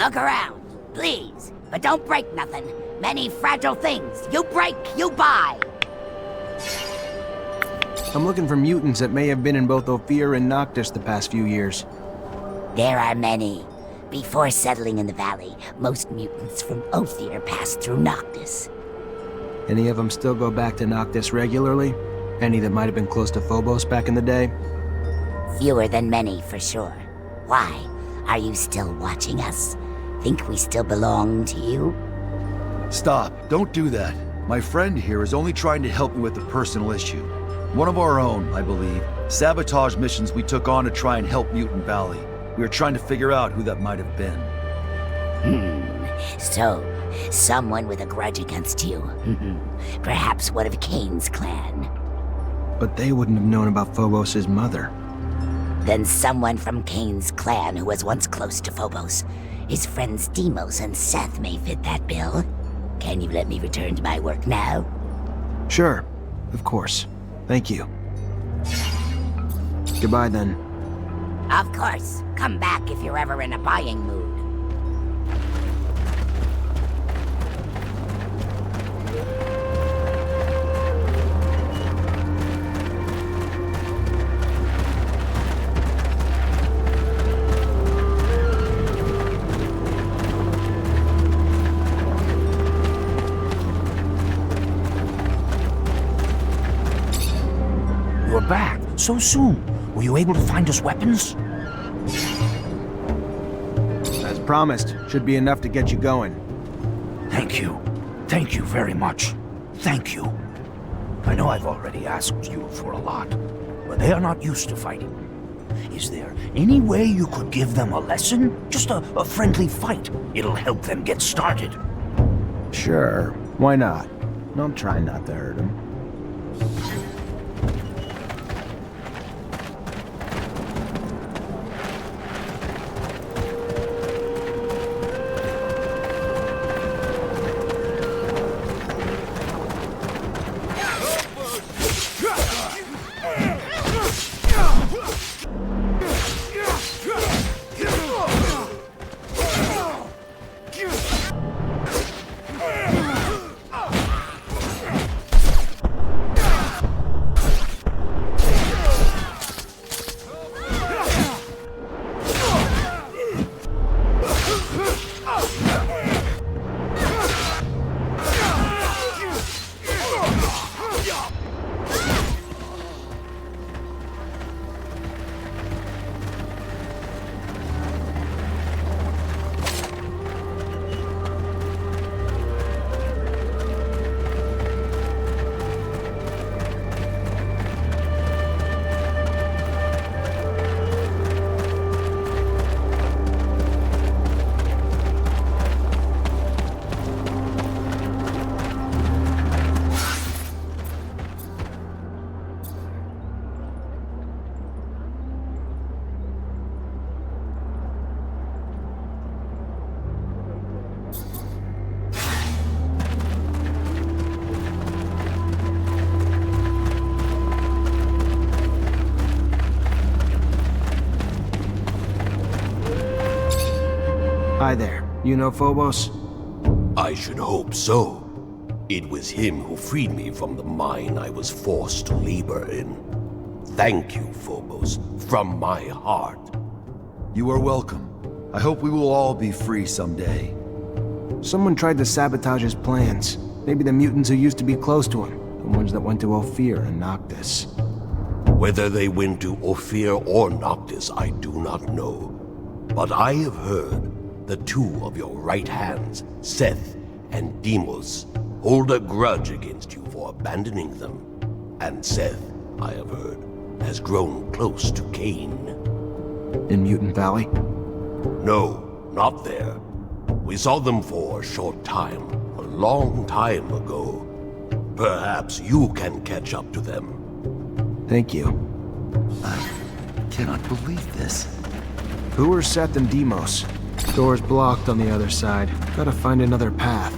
Look around, please, but don't break nothing. Many fragile things. You break, you buy. I'm looking for mutants that may have been in both Ophir and Noctis the past few years. There are many. Before settling in the valley, most mutants from Ophir passed through Noctis. Any of them still go back to Noctis regularly? Any that might have been close to Phobos back in the day? Fewer than many, for sure. Why? Are you still watching us? Think we still belong to you? Stop. Don't do that. My friend here is only trying to help me with a personal issue. One of our own, I believe. Sabotage missions we took on to try and help Mutant Valley. We are trying to figure out who that might have been. So, someone with a grudge against you. Perhaps one of Kane's clan. But they wouldn't have known about Phobos' mother. Then someone from Kane's clan who was once close to Phobos. His friends Deimos and Seth may fit that bill. Can you let me return to my work now? Sure, of course. Thank you. Goodbye then. Of course. Come back if you're ever in a buying mood. You're back. So soon. Were you able to find us weapons? As promised, should be enough to get you going. Thank you. Thank you very much. Thank you. I know I've already asked you for a lot, but they are not used to fighting. Is there any way you could give them a lesson? Just a friendly fight. It'll help them get started. Sure, why not? I'll try not to hurt him. Hi there. You know Phobos? I should hope so. It was him who freed me from the mine I was forced to labor in. Thank you, Phobos, from my heart. You are welcome. I hope we will all be free someday. Someone tried to sabotage his plans. Maybe the mutants who used to be close to him. The ones that went to Ophir and Noctis. Whether they went to Ophir or Noctis, I do not know. But I have heard the two of your right hands, Seth and Deimos, hold a grudge against you for abandoning them. And Seth, I have heard, has grown close to Kane. In Mutant Valley? No, not there. We saw them for a short time, a long time ago. Perhaps you can catch up to them. Thank you. I cannot believe this. Who are Seth and Deimos? Door's blocked on the other side. Gotta find another path.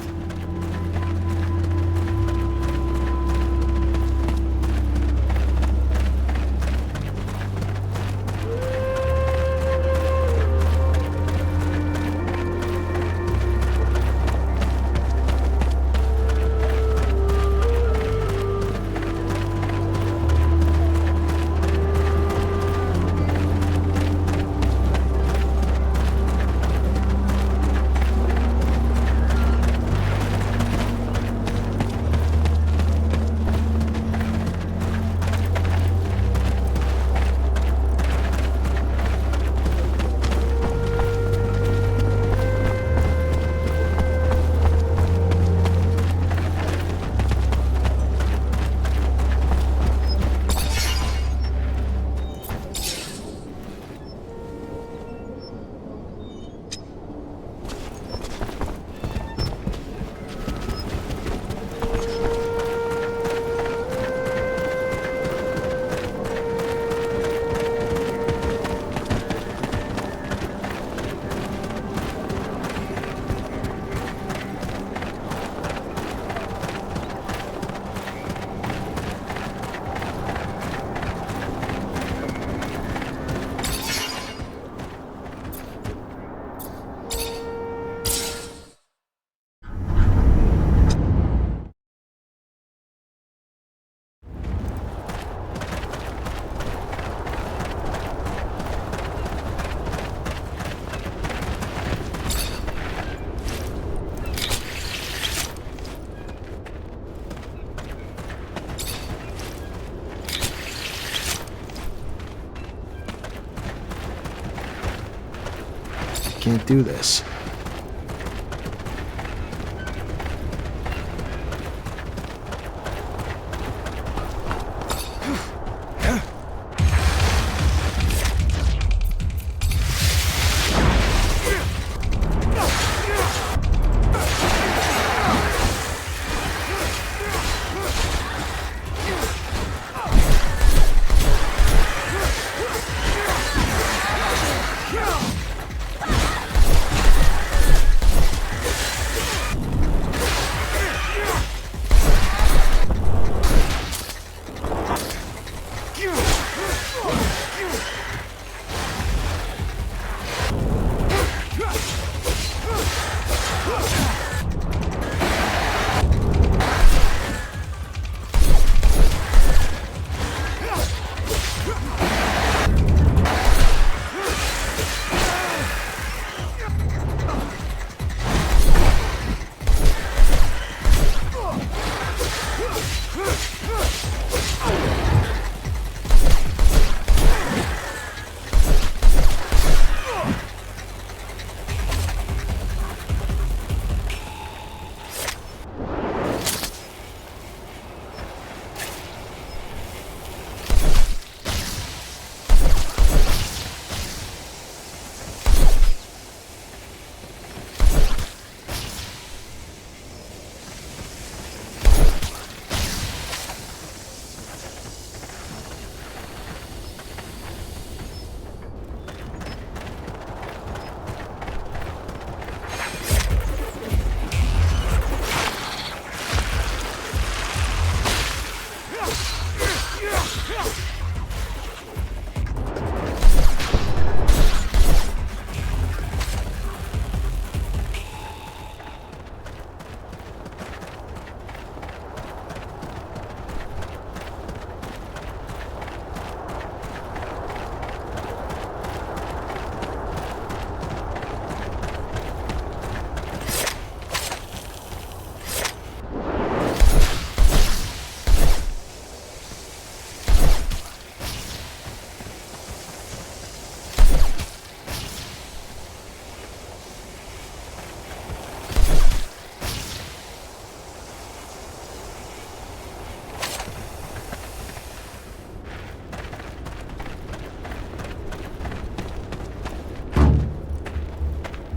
can't do this.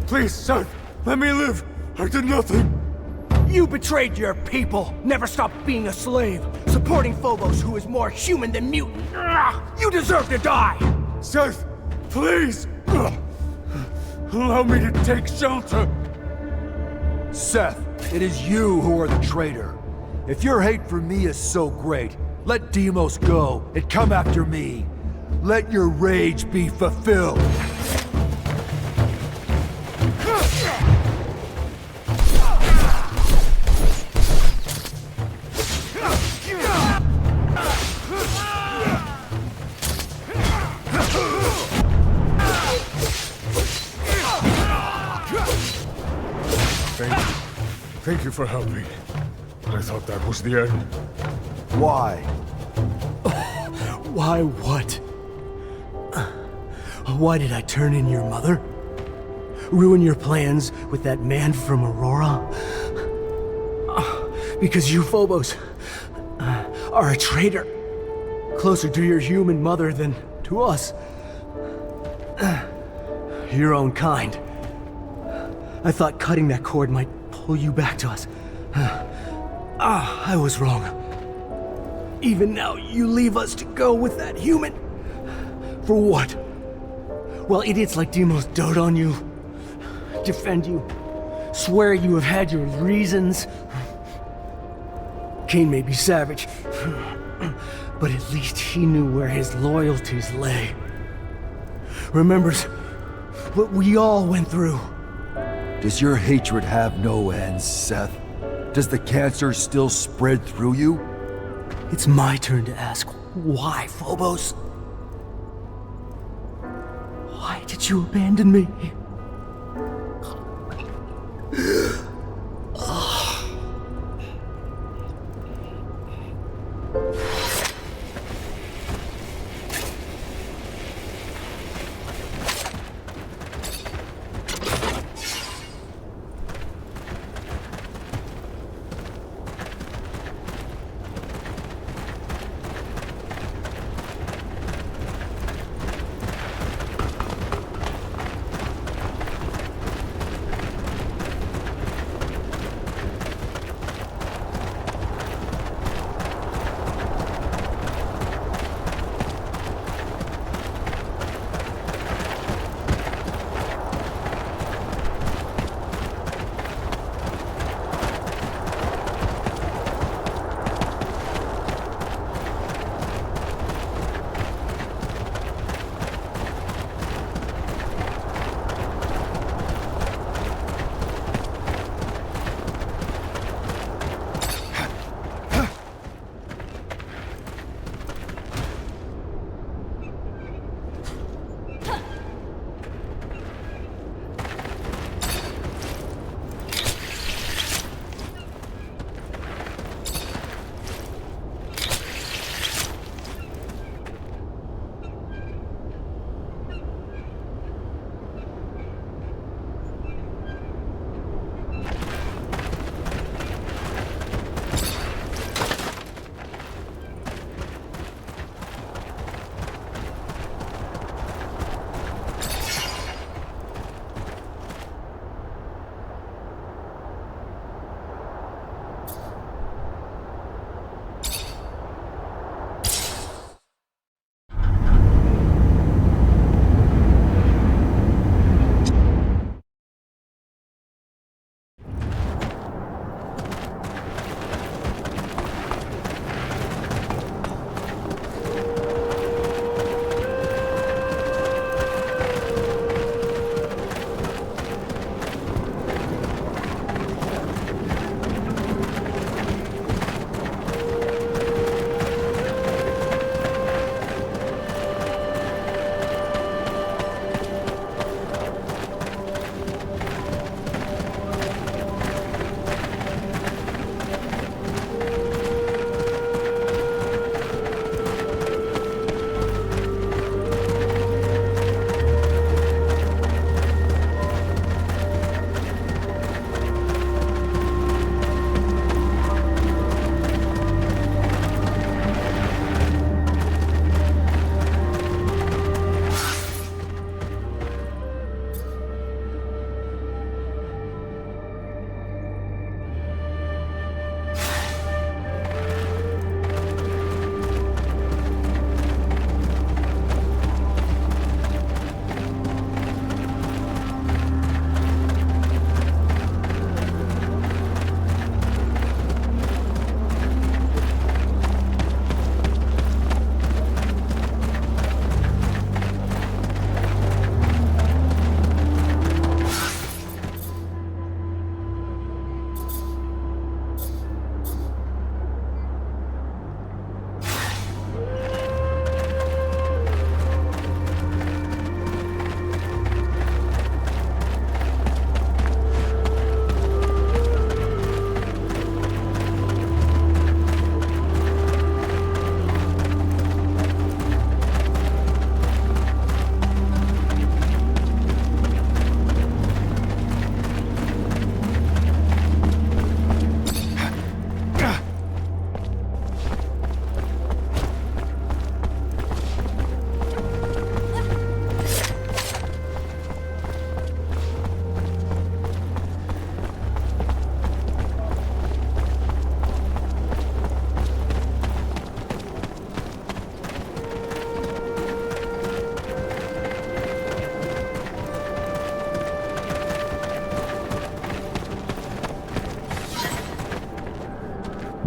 Please, Seth, let me live. I did nothing. You betrayed your people, never stopped being a slave, supporting Phobos who is more human than mutant. You deserve to die! Seth, please! Allow me to take shelter. Seth, it is you who are the traitor. If your hate for me is so great, let Deimos go and come after me. Let your rage be fulfilled. Thank you for helping. I thought that was the end. Why? Why what? Why did I turn in your mother? Ruin your plans with that man from Aurora? Because you Phobos are a traitor. Closer to your human mother than to us. Your own kind. I thought cutting that cord might pull you back to us. I was wrong. Even now, you leave us to go with that human. For what? Well, idiots like Deimos dote on you, defend you, swear you have had your reasons. Cain may be savage, but at least he knew where his loyalties lay. Remembers what we all went through. Does your hatred have no end, Seth? Does the cancer still spread through you? It's my turn to ask, why, Phobos? Why did you abandon me?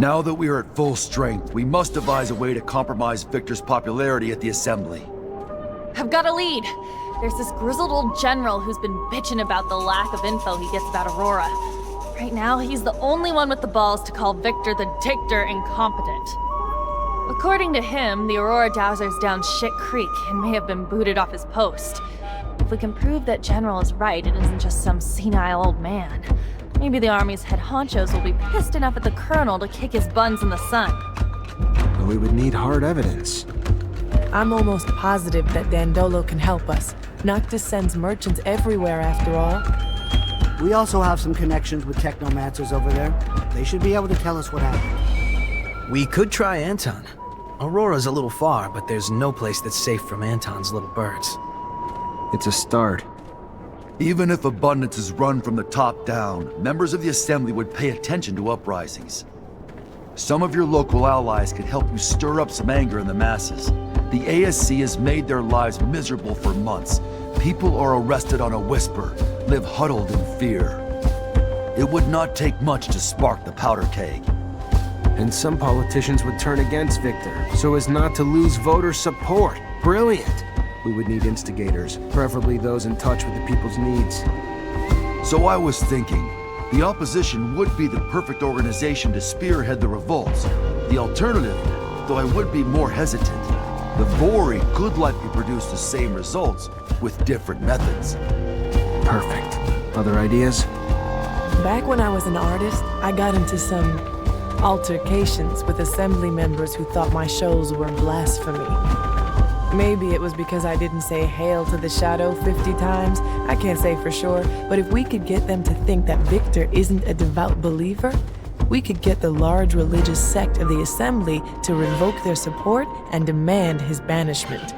Now that we are at full strength, we must devise a way to compromise Victor's popularity at the Assembly. I've got a lead. There's this grizzled old general who's been bitching about the lack of info he gets about Aurora. Right now, he's the only one with the balls to call Victor the Dictator incompetent. According to him, the Aurora Dowser's down shit creek and may have been booted off his post. If we can prove that General is right and isn't just some senile old man, maybe the Army's head honchos will be pissed enough at the Colonel to kick his buns in the sun. But we would need hard evidence. I'm almost positive that Dandolo can help us. Noctis sends merchants everywhere, after all. We also have some connections with Technomancers over there. They should be able to tell us what happened. We could try Anton. Aurora's a little far, but there's no place that's safe from Anton's little birds. It's a start. Even if abundance is run from the top down, members of the Assembly would pay attention to uprisings. Some of your local allies could help you stir up some anger in the masses. The ASC has made their lives miserable for months. People are arrested on a whisper, live huddled in fear. It would not take much to spark the powder keg. And some politicians would turn against Victor, so as not to lose voter support. Brilliant! We would need instigators, preferably those in touch with the people's needs. So I was thinking, the opposition would be the perfect organization to spearhead the revolts. The alternative, though I would be more hesitant, the Vori could likely produce the same results with different methods. Perfect. Other ideas? Back when I was an artist, I got into some altercations with Assembly members who thought my shows were blasphemy. Maybe it was because I didn't say Hail to the Shadow 50 times. I can't say for sure, but if we could get them to think that Victor isn't a devout believer, we could get the large religious sect of the Assembly to revoke their support and demand his banishment.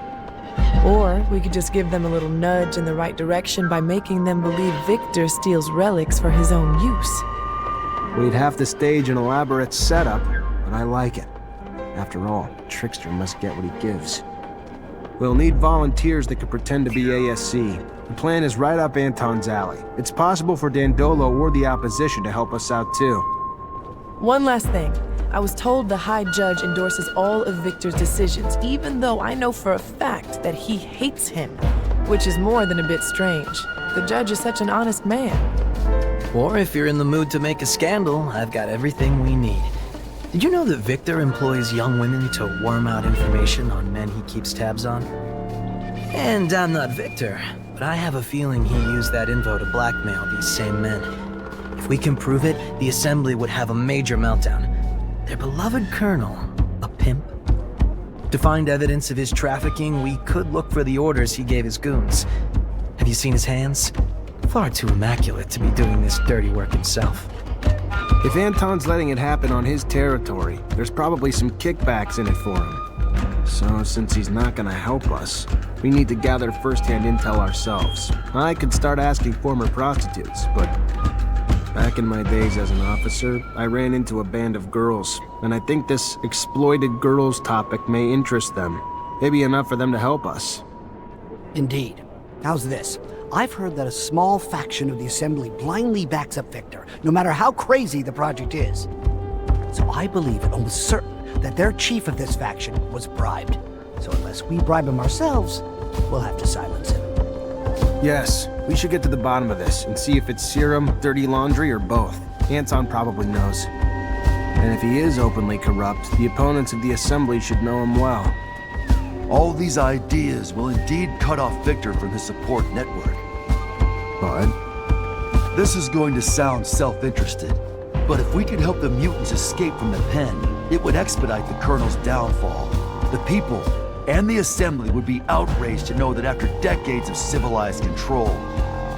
Or we could just give them a little nudge in the right direction by making them believe Victor steals relics for his own use. We'd have to stage an elaborate setup, but I like it. After all, Trickster must get what he gives. We'll need volunteers that could pretend to be ASC. The plan is right up Anton's alley. It's possible for Dandolo or the opposition to help us out too. One last thing. I was told the High Judge endorses all of Victor's decisions, even though I know for a fact that he hates him, which is more than a bit strange. The judge is such an honest man. Or if you're in the mood to make a scandal, I've got everything we need. Did you know that Victor employs young women to worm out information on men he keeps tabs on? And I'm not Victor, but I have a feeling he used that info to blackmail these same men. If we can prove it, the Assembly would have a major meltdown. Their beloved colonel, a pimp? To find evidence of his trafficking, we could look for the orders he gave his goons. Have you seen his hands? Far too immaculate to be doing this dirty work himself. If Anton's letting it happen on his territory, there's probably some kickbacks in it for him. So, since he's not gonna help us, we need to gather first-hand intel ourselves. I could start asking former prostitutes, but back in my days as an officer, I ran into a band of girls, and I think this exploited girls topic may interest them. Maybe enough for them to help us. Indeed. How's this? I've heard that a small faction of the Assembly blindly backs up Victor, no matter how crazy the project is. So I believe it almost certain that their chief of this faction was bribed. So unless we bribe him ourselves, we'll have to silence him. Yes, we should get to the bottom of this and see if it's serum, dirty laundry, or both. Anton probably knows. And if he is openly corrupt, the opponents of the Assembly should know him well. All these ideas will indeed cut off Victor from his support network. But this is going to sound self-interested, but if we could help the mutants escape from the pen, it would expedite the Colonel's downfall. The people and the Assembly would be outraged to know that after decades of civilized control,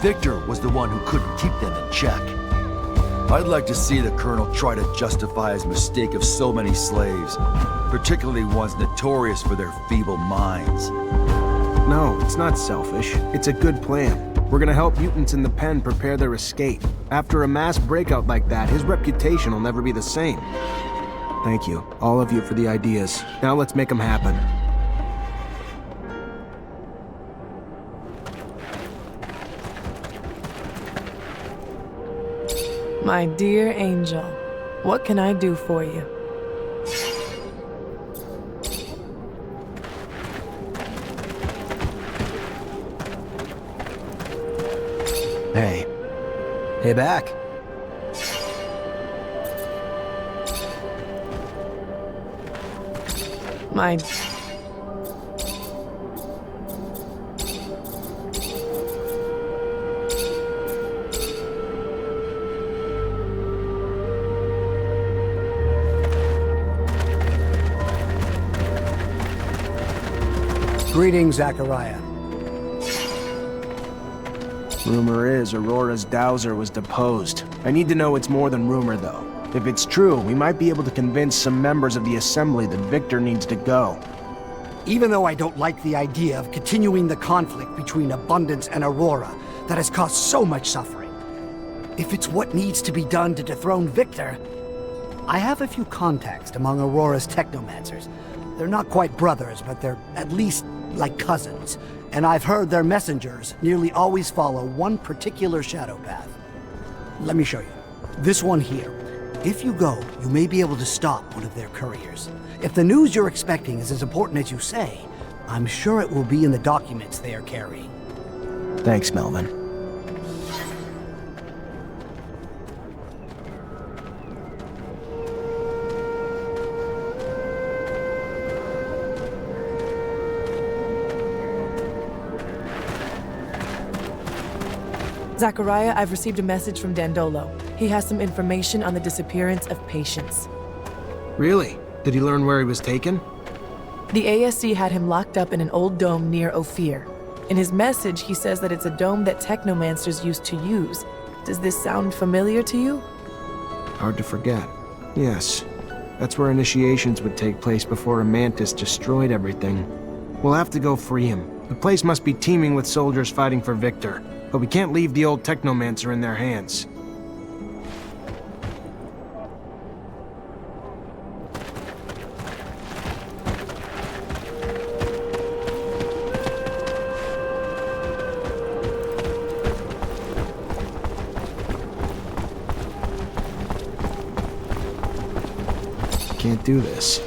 Victor was the one who couldn't keep them in check. I'd like to see the Colonel try to justify his mistake of so many slaves, particularly ones notorious for their feeble minds. no, it's not selfish. It's a good plan. We're gonna help mutants in the pen prepare their escape. After a mass breakout like that, his reputation will never be the same. Thank you, all of you, for the ideas. Now let's make them happen. My dear angel, what can I do for you? Hey, back. My... Greetings, Zachariah. Rumor is Aurora's dowser was deposed. I need to know it's more than rumor, though. If it's true, we might be able to convince some members of the Assembly that Victor needs to go. Even though I don't like the idea of continuing the conflict between Abundance and Aurora that has caused so much suffering, if it's what needs to be done to dethrone Victor, I have a few contacts among Aurora's Technomancers. They're not quite brothers, but they're at least like cousins, and I've heard their messengers nearly always follow one particular shadow path. Let me show you. This one here. If you go, you may be able to stop one of their couriers. If the news you're expecting is as important as you say, I'm sure it will be in the documents they are carrying. Thanks, Melvin. Zachariah, I've received a message from Dandolo. He has some information on the disappearance of patients. Really? Did he learn where he was taken? The ASC had him locked up in an old dome near Ophir. In his message, he says that it's a dome that Technomancers used to use. Does this sound familiar to you? Hard to forget. Yes. That's where initiations would take place before a mantis destroyed everything. We'll have to go free him. The place must be teeming with soldiers fighting for Victor. But we can't leave the old Technomancer in their hands. Can't do this.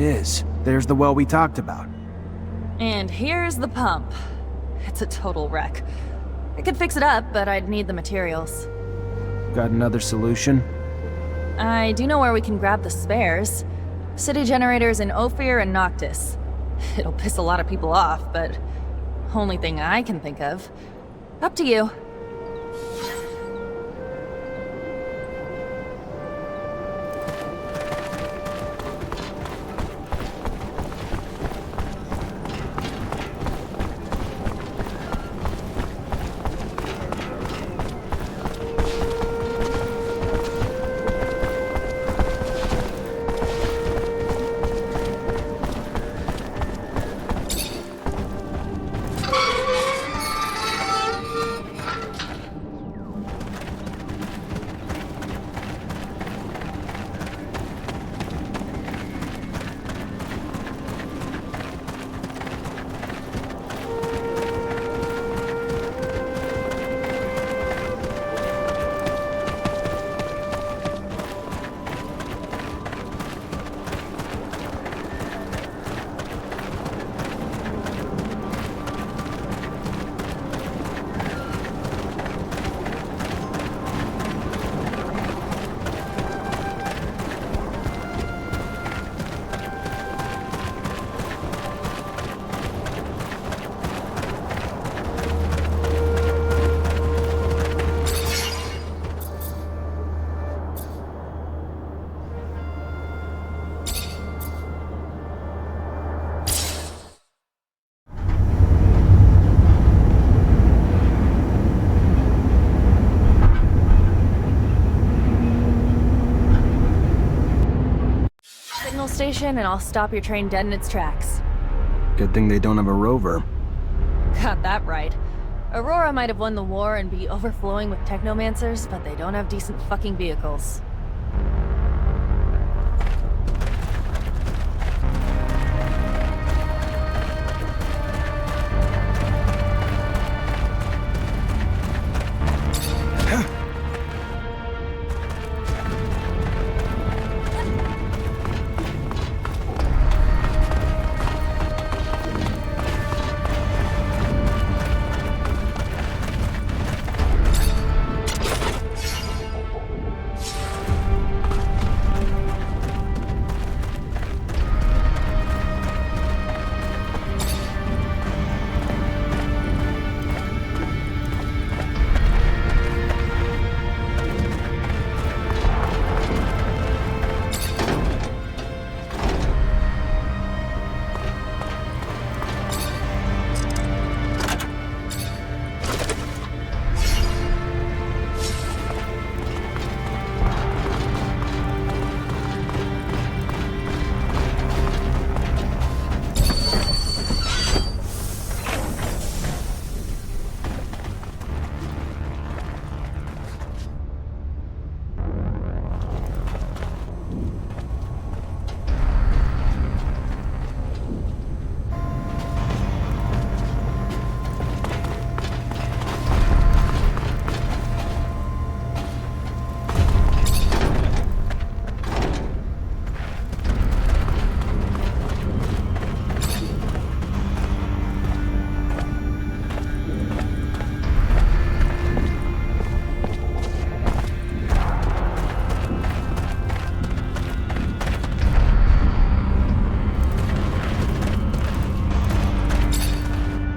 is. There's the well we talked about. And here's the pump. It's a total wreck. I could fix it up, but I'd need the materials. Got another solution? I do know where we can grab the spares. City generators in Ophir and Noctis. It'll piss a lot of people off, but only thing I can think of. Up to you. Station, and I'll stop your train dead in its tracks. Good thing they don't have a rover. Got that right. Aurora might have won the war and be overflowing with Technomancers, but they don't have decent fucking vehicles.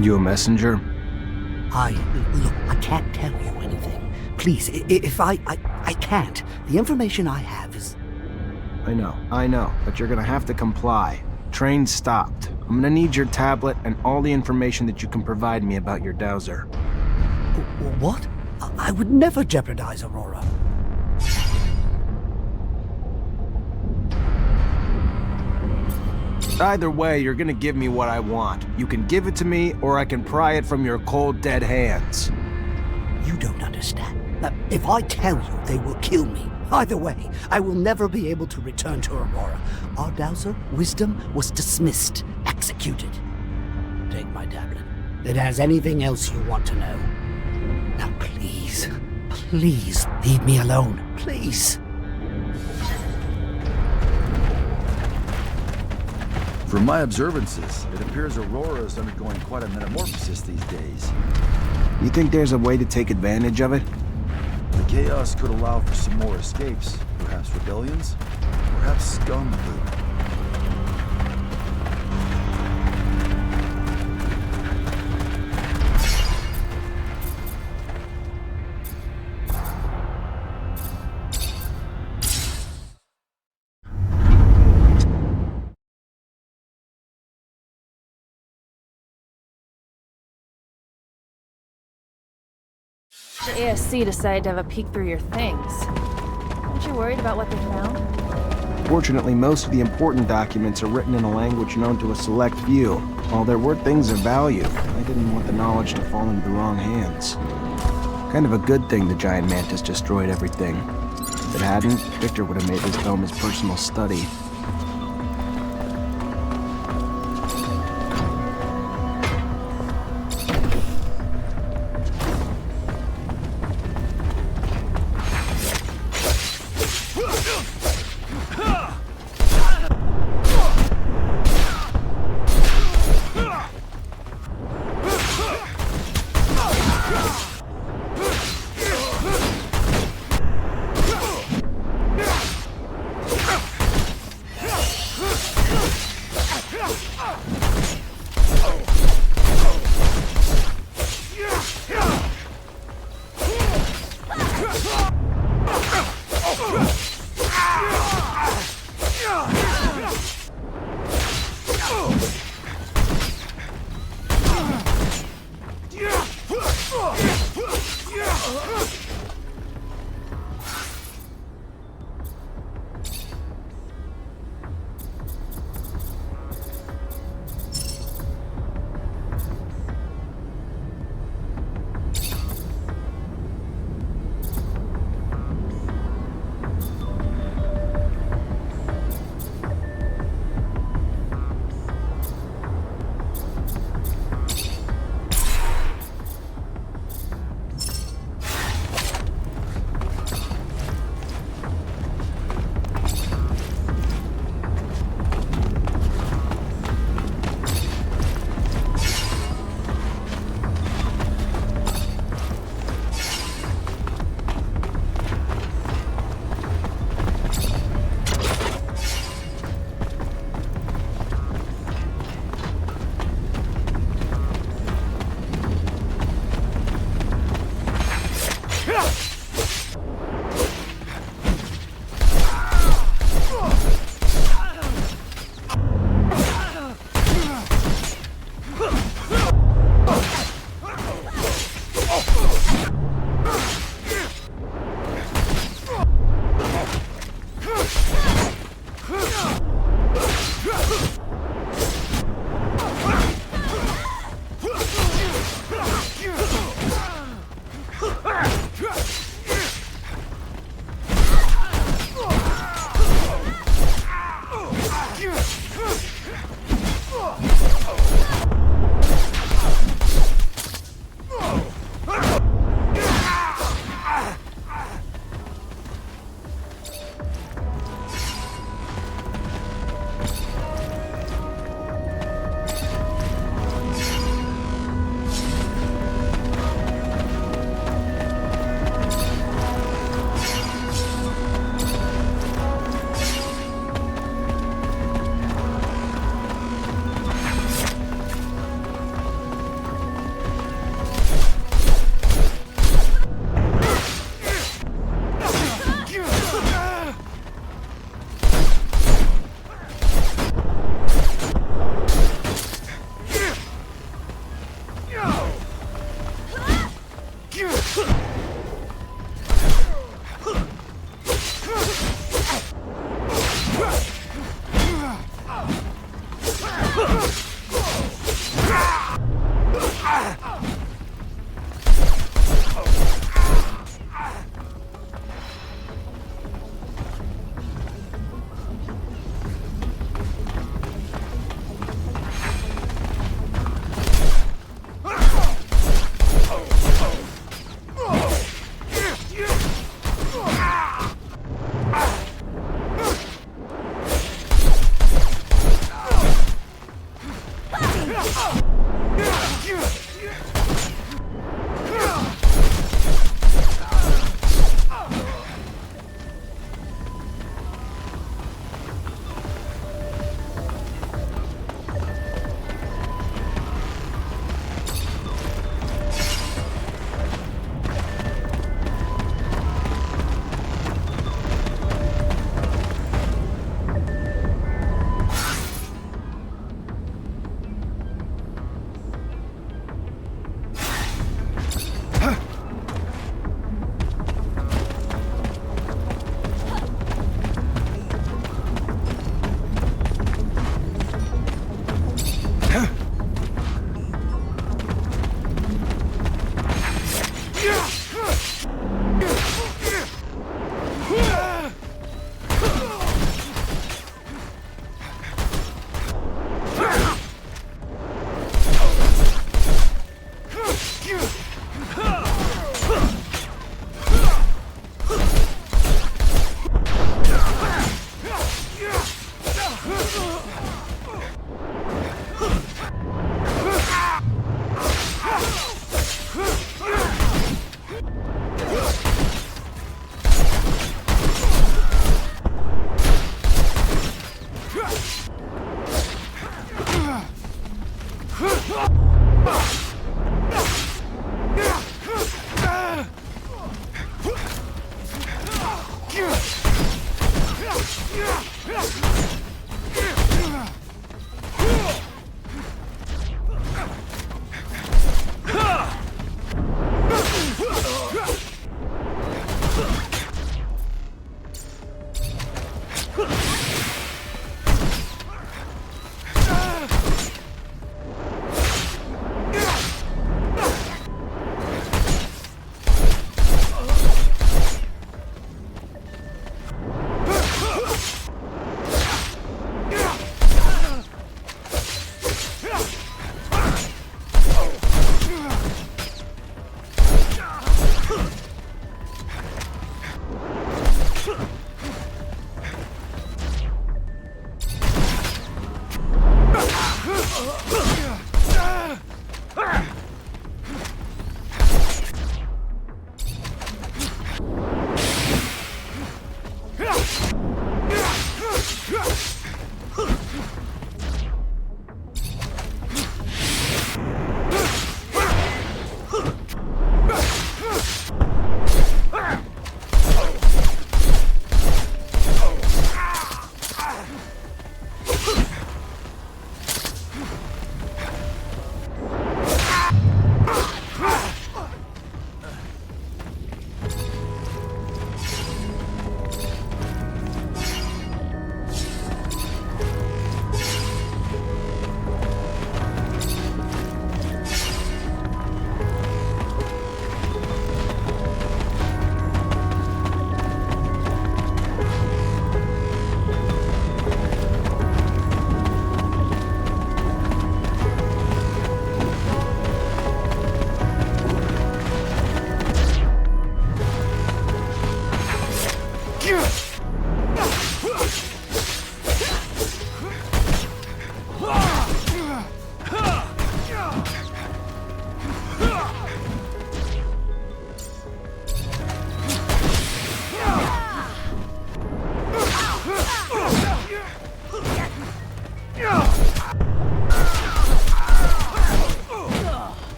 You a messenger? Look, I can't tell you anything. Please, if I can't. The information I have is... I know, but you're gonna have to comply. Train stopped. I'm gonna need your tablet and all the information that you can provide me about your dowser. What? I would never jeopardize Aurora. Either way, you're gonna give me what I want. You can give it to me, or I can pry it from your cold, dead hands. You don't understand. Now, if I tell you, they will kill me. Either way, I will never be able to return to Aurora. Our dowser, Wisdom, was dismissed, executed. Take my tablet. It has anything else you want to know. Now please, please leave me alone. Please. From my observances, it appears Aurora is undergoing quite a metamorphosis these days. You think there's a way to take advantage of it? The chaos could allow for some more escapes, perhaps rebellions, perhaps scum loot. The ASC decided to have a peek through your things. Aren't you worried about what they found? Fortunately, most of the important documents are written in a language known to a select few. While there were things of value, I didn't want the knowledge to fall into the wrong hands. Kind of a good thing the giant mantis destroyed everything. If it hadn't, Victor would have made this dome his personal study.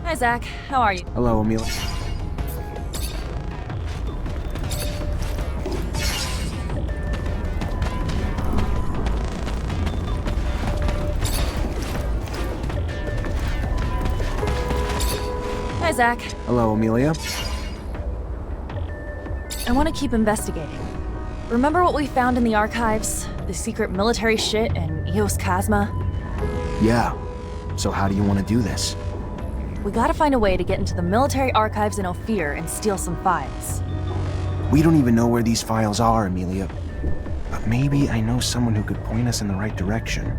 Hi, Zach. How are you? Hello, Amelia. Hi, Zach. Hello, Amelia. I want to keep investigating. Remember what we found in the archives? The secret military shit and Eos Chasma? Yeah. So how do you want to do this? We gotta find a way to get into the military archives in Ophir and steal some files. We don't even know where these files are, Amelia. But maybe I know someone who could point us in the right direction.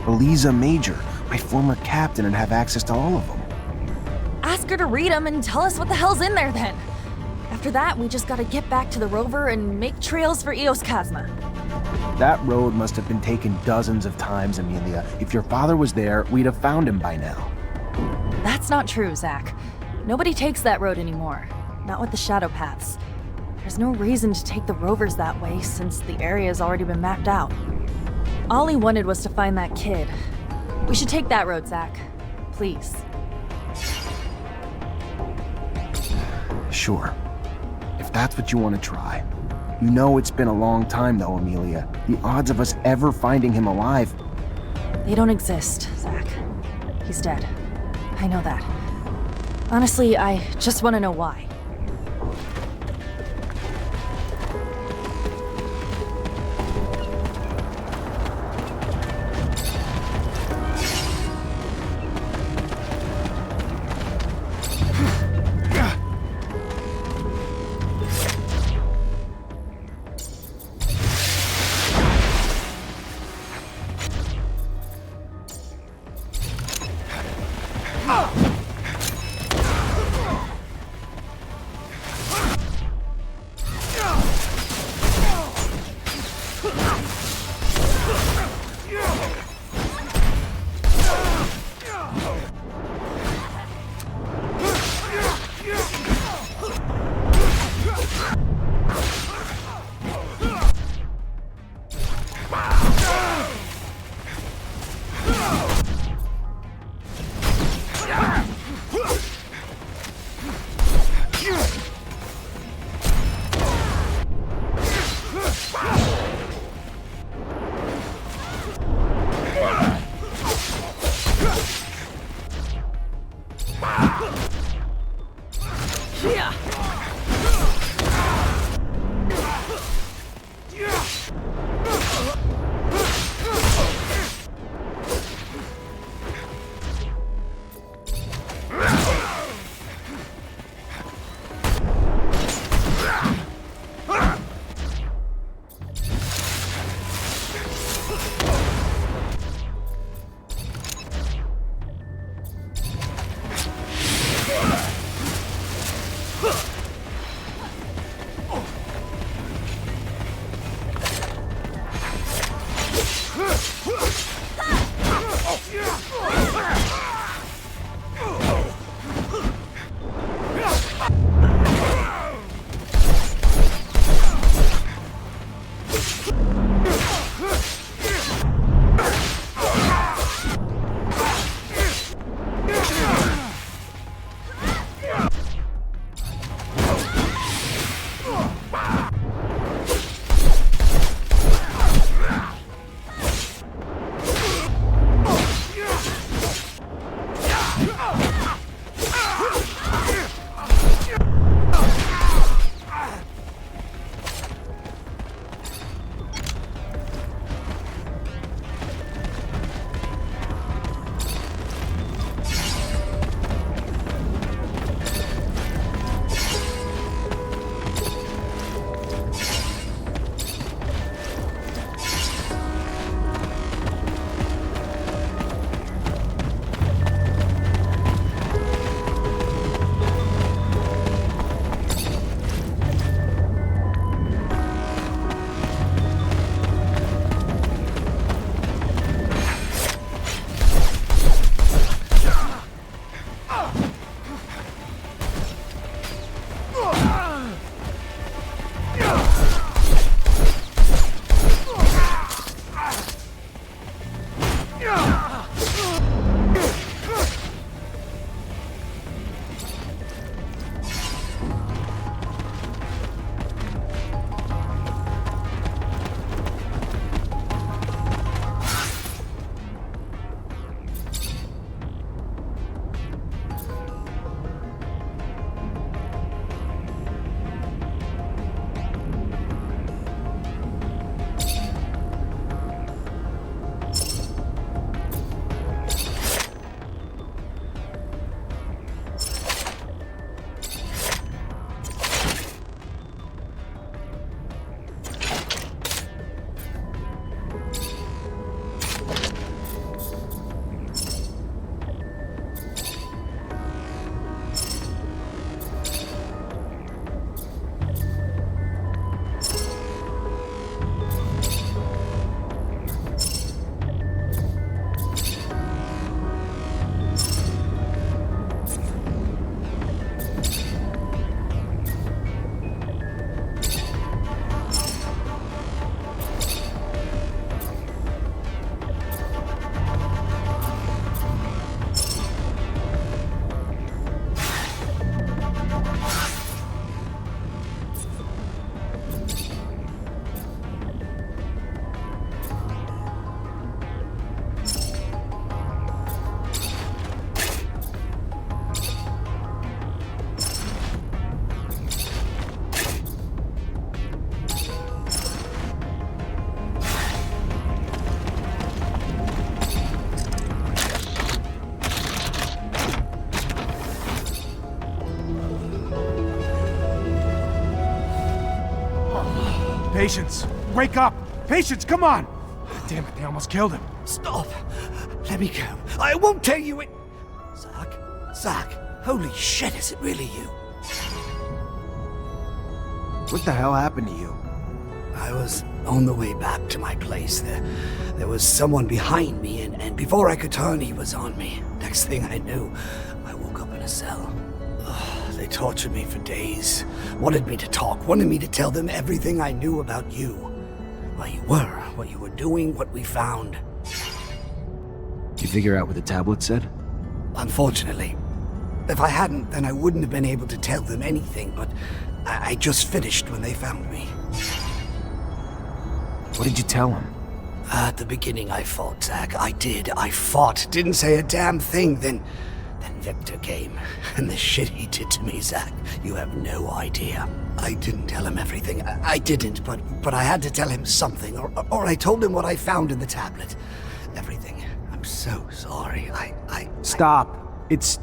Eliza Major, my former captain, and have access to all of them. Ask her to read them and tell us what the hell's in there then. After that, we just gotta get back to the rover and make trails for Eos Chasma. That road must have been taken dozens of times, Amelia. If your father was there, we'd have found him by now. That's not true, Zach. Nobody takes that road anymore. Not with the shadow paths. There's no reason to take the rovers that way since the area's already been mapped out. All he wanted was to find that kid. We should take that road, Zach. Please. Sure. If that's what you want to try. You know it's been a long time though, Amelia. The odds of us ever finding him alive... They don't exist, Zach. He's dead. I know that. Honestly, I just want to know why. Patience, wake up! Patience, come on! Damn it, they almost killed him. Stop! Let me go. I won't tell you it. Zach, holy shit, is it really you? What the hell happened to you? I was on the way back to my place. There was someone behind me, and before I could turn, he was on me. Next thing I knew, I woke up in a cell. Ugh, they tortured me for days. Wanted me to talk, wanted me to tell them everything I knew about you. Where you were, what you were doing, what we found. Did you figure out what the tablet said? Unfortunately. If I hadn't, then I wouldn't have been able to tell them anything, but I just finished when they found me. What did you tell him? At the beginning I fought, Zach. I did. I fought. Didn't say a damn thing. Then Victor came. And the shit he did to me, Zach, you have no idea. I didn't tell him everything. I didn't, but I had to tell him something. Or I told him what I found in the tablet. Everything. I'm so sorry. Stop. It's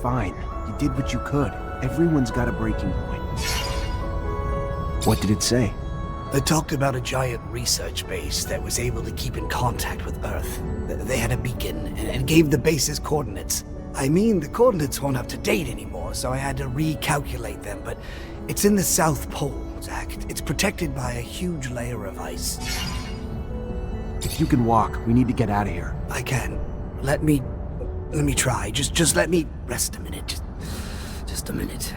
fine. You did what you could. Everyone's got a breaking point. What did it say? They talked about a giant research base that was able to keep in contact with Earth. They had a beacon and gave the base's coordinates. I mean, the coordinates weren't up to date anymore, so I had to recalculate them, but it's in the South Pole, Zach. It's protected by a huge layer of ice. If you can walk, we need to get out of here. I can. Let me try. Just let me rest a minute. Just a minute.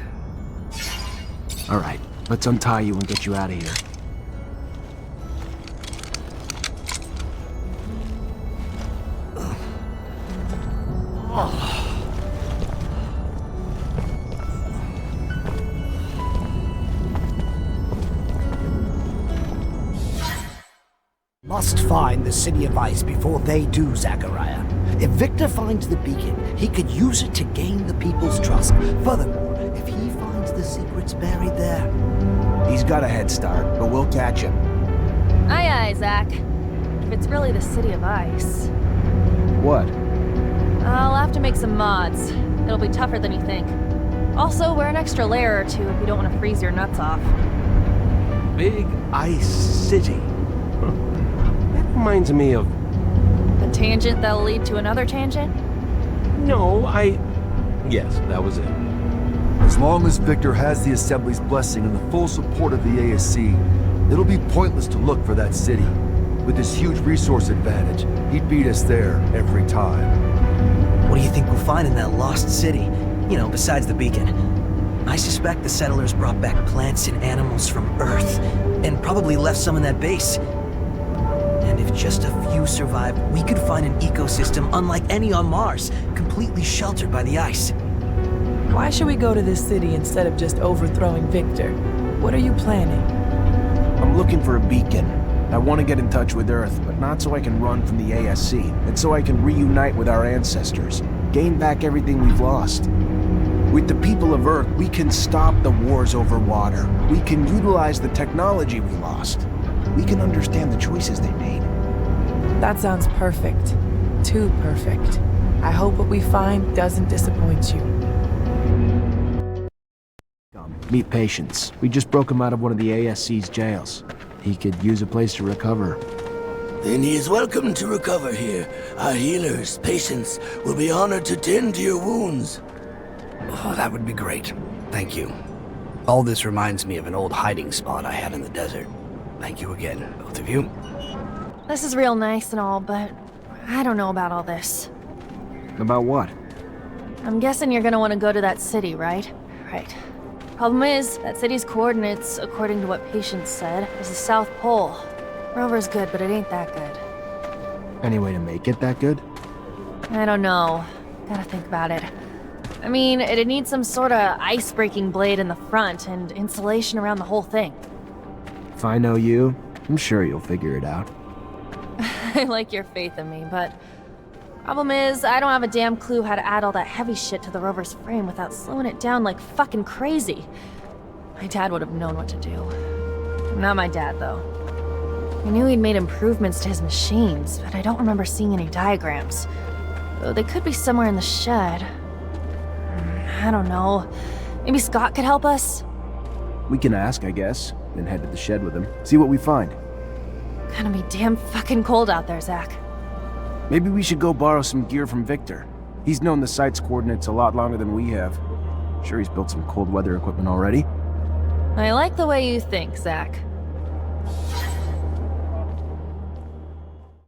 All right, let's untie you and get you out of here. Must find the City of Ice before they do, Zachariah. If Victor finds the beacon, he could use it to gain the people's trust. Furthermore, if he finds the secrets buried there... He's got a head start, but we'll catch him. Aye, aye, Zach. If it's really the City of Ice. What? I'll have to make some mods. It'll be tougher than you think. Also, wear an extra layer or two if you don't want to freeze your nuts off. Big Ice City. That reminds me of... The tangent that'll lead to another tangent? No, Yes, that was it. As long as Victor has the Assembly's blessing and the full support of the ASC, it'll be pointless to look for that city. With his huge resource advantage, he'd beat us there every time. What do you think we'll find in that lost city? You know, besides the beacon. I suspect the settlers brought back plants and animals from Earth, and probably left some in that base. And if just a few survived, we could find an ecosystem unlike any on Mars, completely sheltered by the ice. Why should we go to this city instead of just overthrowing Victor? What are you planning? I'm looking for a beacon. I want to get in touch with Earth, but not so I can run from the ASC, and so I can reunite with our ancestors, gain back everything we've lost. With the people of Earth, we can stop the wars over water. We can utilize the technology we lost. We can understand the choices they made. That sounds perfect. Too perfect. I hope what we find doesn't disappoint you. Meet Patience. We just broke him out of one of the ASC's jails. He could use a place to recover. Then he is welcome to recover here. Our healers, Patience, will be honored to tend to your wounds. Oh, that would be great. Thank you. All this reminds me of an old hiding spot I had in the desert. Thank you again, both of you. This is real nice and all, but I don't know about all this. About what? I'm guessing you're gonna want to go to that city, right? Right. Problem is, that city's coordinates, according to what Patience said, is the South Pole. Rover's good, but it ain't that good. Any way to make it that good? I don't know. Gotta think about it. I mean, it'd need some sort of ice-breaking blade in the front and insulation around the whole thing. If I know you, I'm sure you'll figure it out. I like your faith in me, but... Problem is, I don't have a damn clue how to add all that heavy shit to the rover's frame without slowing it down like fucking crazy. My dad would have known what to do. Not my dad, though. I knew he'd made improvements to his machines, but I don't remember seeing any diagrams. Though they could be somewhere in the shed. I don't know. Maybe Scott could help us? We can ask, I guess. then head to the shed with him. See what we find. Gonna be damn fucking cold out there, Zach. Maybe we should go borrow some gear from Victor. He's known the site's coordinates a lot longer than we have. Sure, he's built some cold weather equipment already. I like the way you think, Zach.